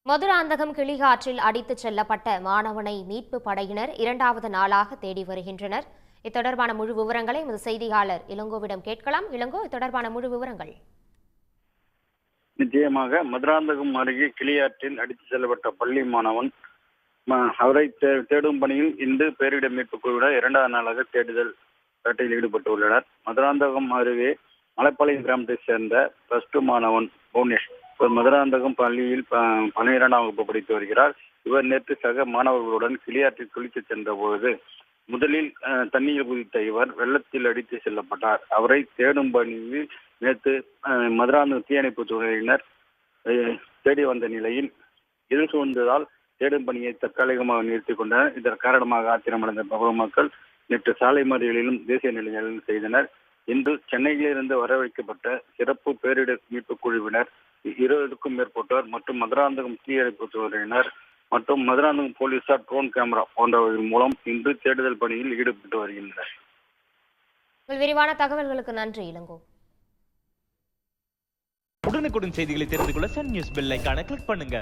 மதுராந்தகம் கிளிகாற்றில் அடித்துச் செல்லப்பட்ட மாணவனை மீட்பு படையினர் இரண்டாவது நாளாக தேடி வருகின்றனர். இத்தொடர்பான முழு விவரங்களை எமது செய்தியாளர் இளங்கோவிடம் கேட்கலாம். இளங்கோ, இத்தொடர்பான முழு விவரங்கள். நிச்சயமாக மதுராந்தகம் அருகே கிளியாற்றில் அடித்துச் செல்லப்பட்ட பள்ளி மாணவன் அவரை தேடும் பணியில் இன்று பேரிடர் மீட்பு குழுவினர் இரண்டாவது நாளாக தேடுதல் வேட்டையில் ஈடுபட்டுள்ளனர். மதுராந்தகம் அருகே மலைப்பாளையம் கிராமத்தைச் சேர்ந்த +2 மாணவன் புவனேஷ் மதுராந்தகம் பள்ளியில் 12ஆம் வகுப்பு படித்து வருகிறார். இவர் நேற்று சக மாணவர்களுடன் கிளியாற்றில் குளிக்க சென்ற பொழுது முதலில் தண்ணீர் குதித்த இவர் வெள்ளத்தில் அடித்து செல்லப்பட்டார். அவரை தேடும் பணியில் நேற்று மதுராந்தகம் தீயணைப்பு துறையினர் தேடி வந்த நிலையில் எதிர் சூழ்ந்ததால் தேடும் பணியை தற்காலிகமாக நிறுத்திக் கொண்டனர். இதன் காரணமாக ஆத்திரமடைந்த பொதுமக்கள் நேற்று சாலை மறியலிலும் தேசிய நெடுஞ்சாலையிலும் செய்தனர். இன்று சென்னையிலிருந்து வரவைக்கப்பட்ட சிறப்பு பேரிடர் மீட்பு குழுவினர் 20க்கும் மேற்பட்டோர் மற்றும் மதுராந்தகம் தீயணைப்பு துறையினர் மற்றும் மதுராந்தகம் போலீசார் ட்ரோன் கேமரா போன்றவற்றின் மூலம் இன்று தேடுதல் பணியில் ஈடுபட்டு வருகின்றனர். விரிவான தகவல்களுக்கு நன்றி இளங்கோ. உடனுக்குடன் செய்திகளை தெரிந்து கொள்ள சன் நியூஸ் பெல் ஐகானை கிளிக் பண்ணுங்க.